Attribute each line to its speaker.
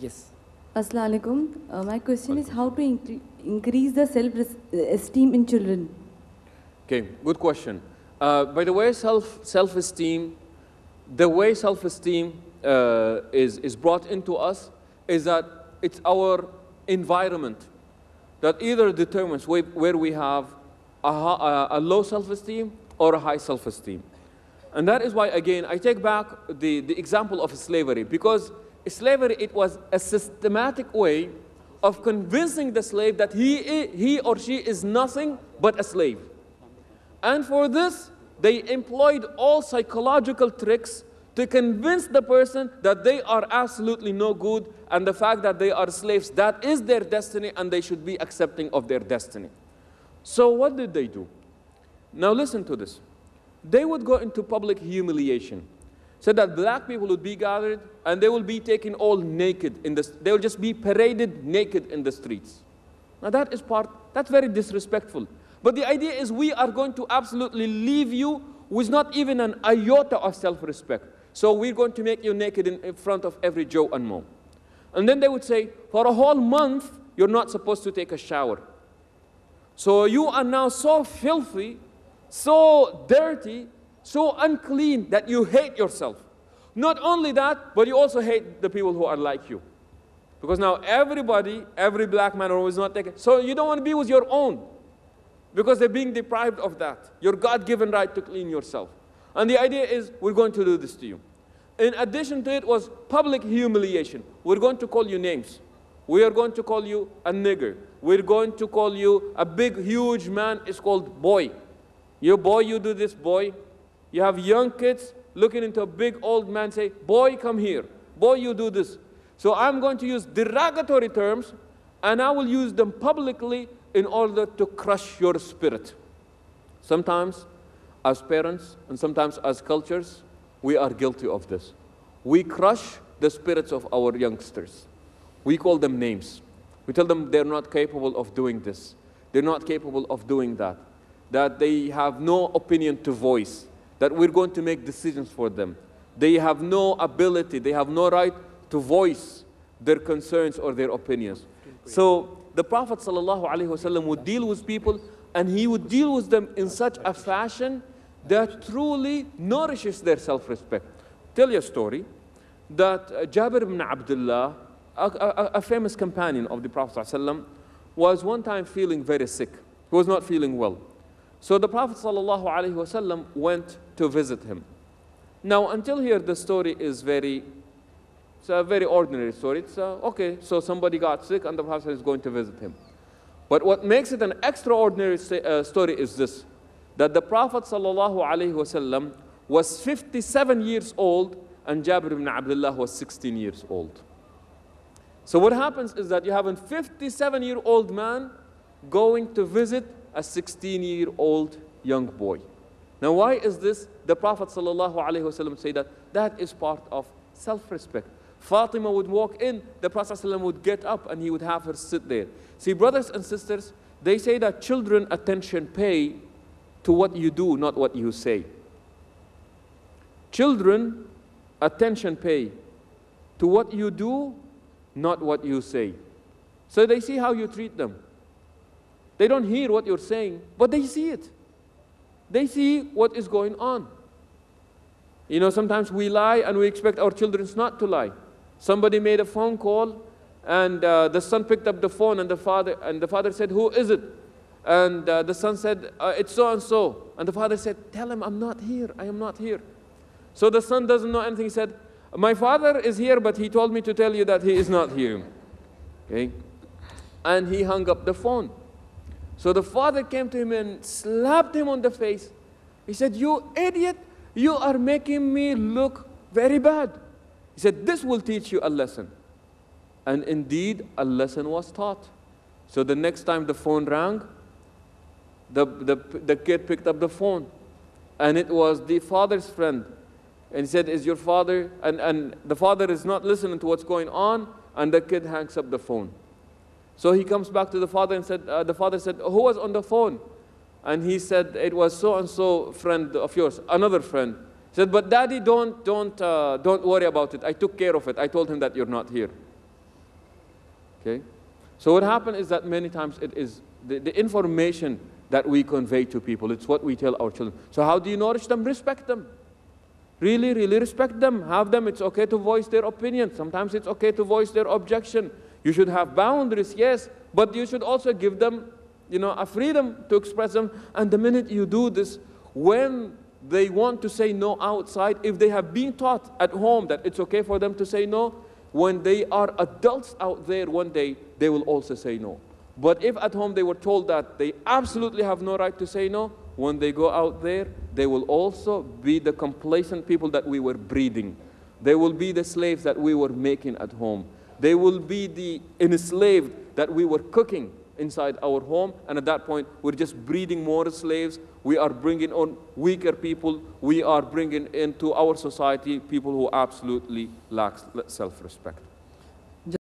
Speaker 1: Yes.
Speaker 2: Assalamu alaikum. My question is how to increase the self-esteem in children.
Speaker 3: Okay, good question. By the way, self-esteem, the way self-esteem is brought into us is that it's our environment that either determines where we have a low self-esteem or a high self-esteem. And that is why, again, I take back the example of slavery, because slavery, it was a systematic way of convincing the slave that he or she is nothing but a slave. And for this, they employed all psychological tricks to convince the person that they are absolutely no good, and the fact that they are slaves, that is their destiny, and they should be accepting of their destiny. So what did they do? Now listen to this. They would go into public humiliation, so that black people would be gathered, and they will be taken all naked they will just be paraded naked in the streets. Now that's very disrespectful. But the idea is we are going to absolutely leave you with not even an iota of self-respect. So we're going to make you naked in front of every Joe and Mo. And then they would say, for a whole month, you're not supposed to take a shower. So you are now so filthy, so dirty, so unclean that you hate yourself. Not only that, but you also hate the people who are like you. Because now every black man is not taken. So you don't want to be with your own, because they're being deprived of that, your God-given right to clean yourself. And the idea is, we're going to do this to you. In addition to it was public humiliation. We're going to call you names. We are going to call you a nigger. We're going to call you a big, huge man. It's called boy. You boy, you do this, boy. You have young kids looking into a big old man, say, boy, come here. Boy, you do this. So I'm going to use derogatory terms, and I will use them publicly in order to crush your spirit. Sometimes, as parents, and sometimes as cultures, we are guilty of this. We crush the spirits of our youngsters. We call them names. We tell them they're not capable of doing this. They're not capable of doing that. That they have no opinion to voice. That we're going to make decisions for them. They have no ability, they have no right to voice their concerns or their opinions. So the Prophet ﷺ would deal with people, and he would deal with them in such a fashion that truly nourishes their self-respect. Tell you a story that Jabir ibn Abdullah, a famous companion of the Prophet ﷺ, was one time feeling very sick. He was not feeling well. So the Prophet ﷺ went to visit him. Now, until here, the story is it's a very ordinary story. It's okay, so somebody got sick and the Prophet is going to visit him. But what makes it an extraordinary story is this, that the Prophet ﷺ was 57 years old and Jabir ibn Abdullah was 16 years old. So what happens is that you have a 57-year-old man going to visit a 16-year-old young boy. Now why is this? The Prophet ﷺ say that is part of self-respect. Fatima would walk in, the Prophet ﷺ would get up and he would have her sit there. See, brothers and sisters, they say that children attention pay to what you do, not what you say. Children attention pay to what you do, not what you say. So they see how you treat them. They don't hear what you're saying, but they see it. They see what is going on. You know, sometimes we lie and we expect our children not to lie. Somebody made a phone call and the son picked up the phone and the father said, who is it? And the son said, it's so and so. And the father said, tell him I'm not here, I am not here. So the son doesn't know anything. He said, my father is here, but he told me to tell you that he is not here. Okay? And he hung up the phone. So the father came to him and slapped him on the face. He said, you idiot, you are making me look very bad. He said, this will teach you a lesson. And indeed, a lesson was taught. So the next time the phone rang, the kid picked up the phone. And it was the father's friend. And he said, is your father? And the father is not listening to what's going on, and the kid hangs up the phone. So he comes back to the father and said, the father said, who was on the phone? And he said, it was so-and-so friend of yours, another friend. He said, but daddy, don't worry about it. I took care of it. I told him that you're not here. Okay? So what happens is that many times it is the information that we convey to people. It's what we tell our children. So how do you nourish them? Respect them. Really, really respect them. Have them. It's okay to voice their opinion. Sometimes it's okay to voice their objection. You should have boundaries, yes, but you should also give them, a freedom to express them. And the minute you do this, when they want to say no outside, if they have been taught at home that it's okay for them to say no, when they are adults out there one day, they will also say no. But if at home they were told that they absolutely have no right to say no, when they go out there, they will also be the complacent people that we were breeding. They will be the slaves that we were making at home. They will be the enslaved that we were cooking inside our home, and at that point, we're just breeding more slaves. We are bringing on weaker people. We are bringing into our society people who absolutely lack self-respect.